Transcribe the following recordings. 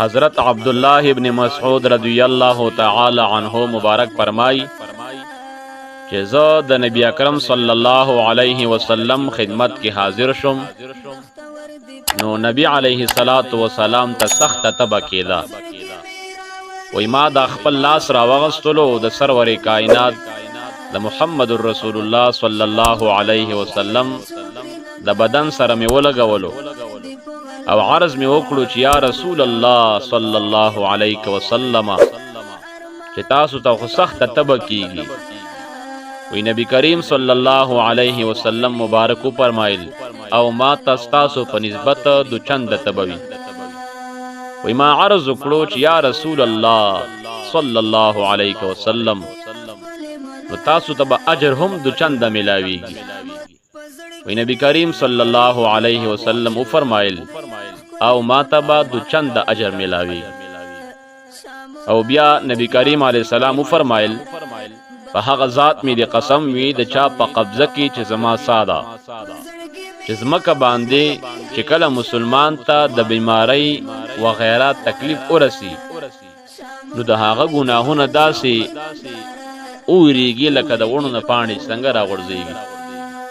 حضرت عبداللہ ابن مسعود رضی اللہ تعالی عنہ مبارک فرمائی چې زه د نبی اکرم صلی الله علیه وسلم خدمت کې حاضر شم نو نبی علیه الصلاۃ والسلام ته سخت تبه کېده وای ما د خپل لاس راوغستلو د سرور کائنات د محمد رسول الله صلی الله علیه وسلم د بدن سره مې ولګولو او عرض می وکړو چې یا رسول الله صلی الله علیه وسلم چې تاسو ته خو سخت تبه کیږي وی نبی کریم صلی الله علیه وسلم مبارک فرمایل او ما تاسو په نسبت د چند تبوی وی ما عرض وکړو چې یا رسول الله صلی الله علیه وسلم نو تاسو ته اجر هم د چند ملاویږي وی نبی کریم صلی الله علیه وسلم فرمایل او ما تبا دو چند اجر ملاوی او بیا نبی کریم علیہ السلام فرمایل په هغه ذات می دی قسم وی د چا په قبضه کې چې زما ساده چې زمکه باندې چې کله مسلمان ته د بیماری و غیره تکلیف ورسی نو د هغه ګناهونه داسې اوریږي لکه د ونو نه پاڼې څنګه راغورځيږي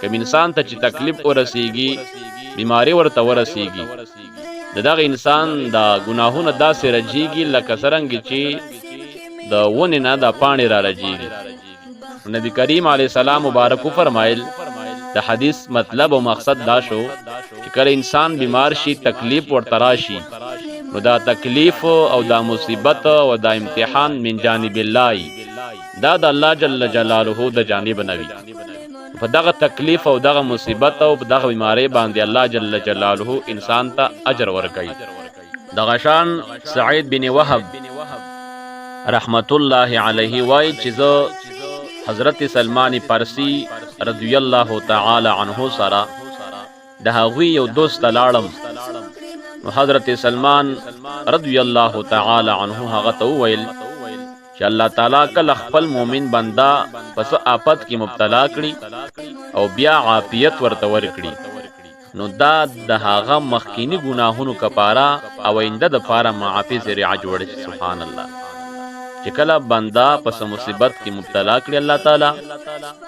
کوم انسان ته چې تکلیف ورسیږي بیماری ورته ورسیږي دغه انسان دا گناهونه داسې رجیږي لکه څرنګه چې د ونې نه د پاڼې را رجیږي نبی کریم علیه السلام مبارک فرمایل د حدیث مطلب او مقصد دا شو چې کله انسان بیمار شي تکلیف ورته راشي نو دا تکلیف او دا مصیبت او دا امتحان من جانب الله دا د الله جل جلاله د جانب نوي په دغه تکلیف او دغه مصیبت او دغه بیماری باندې الله جل جلاله انسان ته اجر ورکړي دغه شان سعید بن وهب رحمت الله علیه وای چې حضرت سلمان فارسی رضی الله تعالی عنه سره د هغوی یو دوست لاړم نو حضرت سلمان رضی الله تعالی عنه هغه ته ویل چې الله تعالی کله خپل مؤمن بندا پس آفت کې مبتلا کړي او بیا عافیت ورته ورکړي نو دا د هغه مخکینی ګناهونو کفاره او آینده د پاره معافی ذریعہ جوړ شي سبحان الله چې کله بندا پس مصیبت کې مبتلا کړي الله تعالی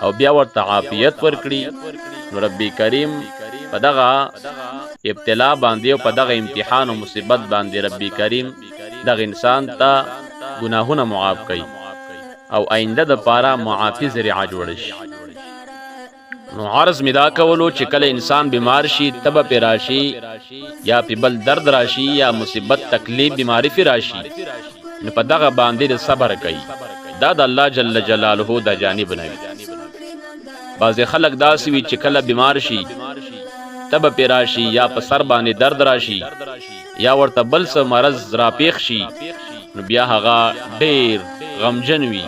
او بیا ورته عافیت ورکړي نو ربی کریم په دغه ابتلا باندې او په دغه امتحان او مصیبت باندې ربی کریم دغه انسان ته گناهونه معاف کړي او آینده د پاره معافی ذریعہ جوړ شي نو عرض مدا کولو چې کله انسان بیمار شي تبه پی راشي یا پی بل درد راشي یا مصیبت تکلیف بیماری پی راشي نو په دغه باندې د صبر کوي دا د الله جل جلاله د جانب نه بعض خلک داسې وي چې کله بیمار شي تبه پی راشي یا په سر باندې درد راشي یا ورته بل څه مرض را پیښ شي نو بیا هغه ډیر غمجن وي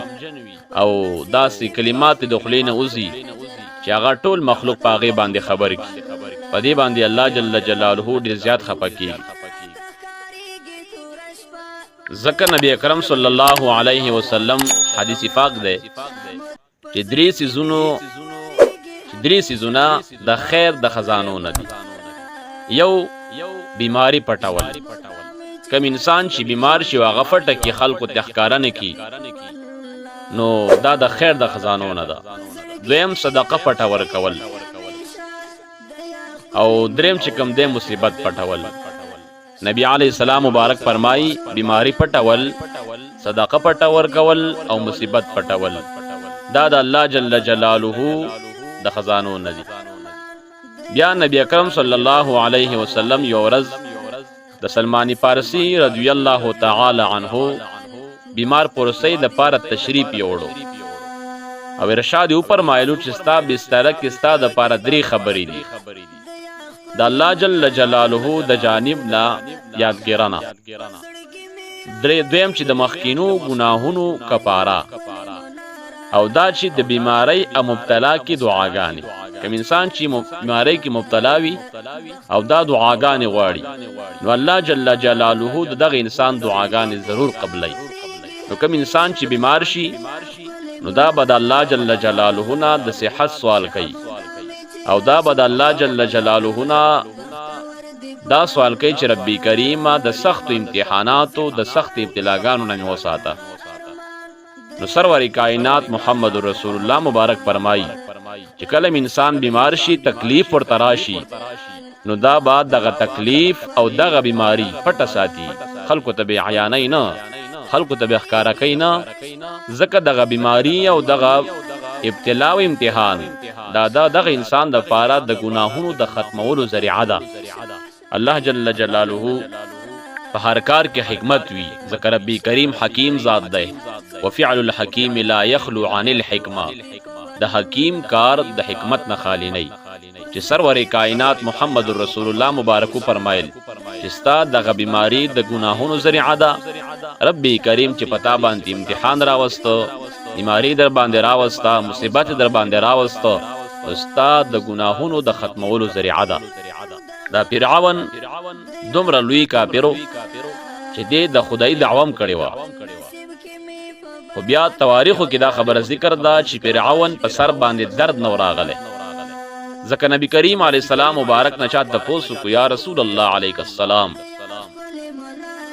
او داسې کلمات د خلې نه وځي چې هغه ټول مخلوق په هغې باندې خبر کړي په دې باندې الله جل جلاله ډیر زیات خفه کېږي ځکه نبی اکرم صلی الله علیه وسلم حدیث پاک دی چې درې سیزونه د خیر د خزانو نه دي یو بیماری پټول کم انسان چې بیمار شي هغه پټه کې خلکو ته ښکارا نه کی نو دا د خیر د خزانو نه ده دویم صدقه پټه ورکول او دریم چې کم دی مصیبت پټول نبی علیہ السلام مبارک فرمای بیماری پټول صدقه پټه ورکول او مصیبت پټول دا د الله جل جلاله د خزانو نه دي بیا نبی اکرم صلی الله علیه وسلم یو ورځ د سلمان فارسی رضی الله تعالی عنه بیمار پرسی د پاره تشریف یوړو او ارشاد یې فرمایلو چې ستا بستر کې ستا د پاره درې خبرې دي د الله جل جلاله د جانب نه یادګرانه دویم چې د مخکینو ګناهونو کفاره او دا چې د بیماری او مبتلا کې دعاګانې کوم انسان چې بیماری کې مبتلا وي او دا دعاګانې غواړي نو الله جل جلاله دغه انسان دعاګانې ضرور قبلای نو کوم انسان چې بیمار شي نو دا به د الله جل جلاله نه د صحت سوال کوي او دا به د الله جل جلاله نه دا سوال کوي چې ربي کریم د سخت امتحاناتو د سخت ابتلاګانو نه وساته. نو سرور کائنات محمد رسول الله مبارک فرمایي چې کله انسان بیمار شي تکلیف ورته راشي نو دا بعد دغه تکلیف او دغه بیماری پټه ساتي، خلکو ته به عیانای نه، خلکو ته به ښکارا کوي نه، ځکه دغه بیماری او دغه ابتلا او امتحان دا دغه انسان د پاره د ګناهونو د ختمولو ذریعہ ده. الله جل جلاله په هر کار کې حکمت وی، ذکر ربی کریم حکیم ذات ده. وفعل الحکیم لا یخلو عن الحکمه، د حکیم کار د حکمت نه خالی نه. چې سرور کائنات محمد رسول الله مبارکو فرمایل چې ستا دغه بیماری د ګناهونو ذریعہ ده. ربی کریم چې پتا باندې امتحان راوسته، بیماری در باندې راوسته، مصیبت در باندې راوسته، استاد د ګناهونو د ختمولو ذریعہ ده. دا فرعون دومره لوی کافرو چې د خدای دعوام کړي و، خو بیا تواریخو کې دا خبره ذکر ده چې فرعون په سر باندې درد نو راغله. ځکه نبی کریم علیه السلام مبارک نه چا تپوسو کو یا رسول الله علیک السلام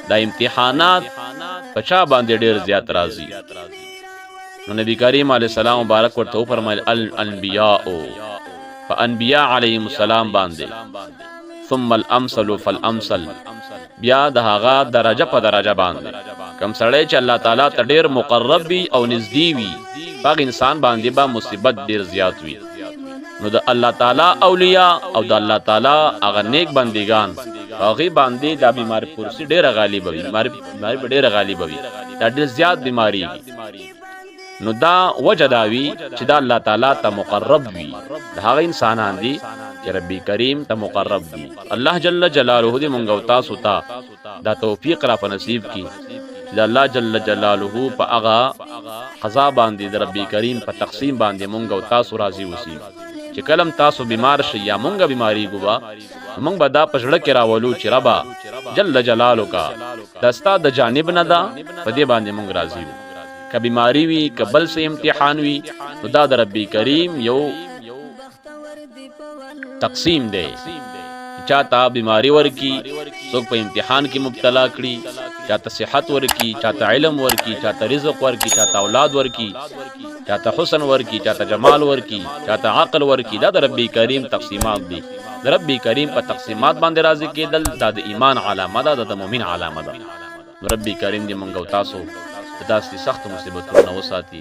دا امتحانات په چا باندې ډیر زیات راځي؟ نو نبی کریم علیه السلام مبارک ورته فرمایل الانبیاء، فانبیاء علیهم السلام باندې، ثم الامثل فالامثل، بیا د هغه درجه په درجه باندې. کم سړی چې الله تعالی ته ډیر مقرب وي او نږدې وي هغه انسان باندې با مصیبت ډیر زیات وي. نو د الله تعالی اولیاء او د الله تعالی هغه نیک بندگان هغه باندې دا بیماری پرسی ډیر غالب وي، بیماری ډیر غالب وي، دا ډیر زیات بیماری. نو دا وجه دا وی چې دا الله تعالی ته مقرب وي، دا هغه انسانان دي چې ربي کریم ته مقرب دي. الله جل جلاله دې مونږ او تاسو ته دا توفیق را په نصیب کی چې الله جل جلاله په هغه قضا باندې د ربي کریم په تقسیم باندې مونږ او تاسو راضي اوسئ. چې کلم تاسو بیمار شي یا مونږه بیماری ګوا مونږ به دا پښړه کې راولو چې ربا جل جلاله کا دستا د جانب نه دا په دې باندې مونږ راضي یو. که بیماری وی که بل سے امتحان وی نو دا د ربی کریم یو تقسیم دی. چاته بیماری ورکی څوک په امتحان کې مبتلا کړي، چاته صحت ورکی، چاته علم ورکی، چاته رزق ورکی، چاته اولاد ورکی، چاته حسن ورکی، چاته جمال ورکی، چاته عقل ورکی. دا د ربی کریم تقسیمات دي. د ربی کریم په تقسیمات باندې راضي کېدل دا د ایمان علامه ده، د مؤمن علامه ده. ربی کریم دې مونږ او تاسو داسې سخت مصیبتونو نه وساتي.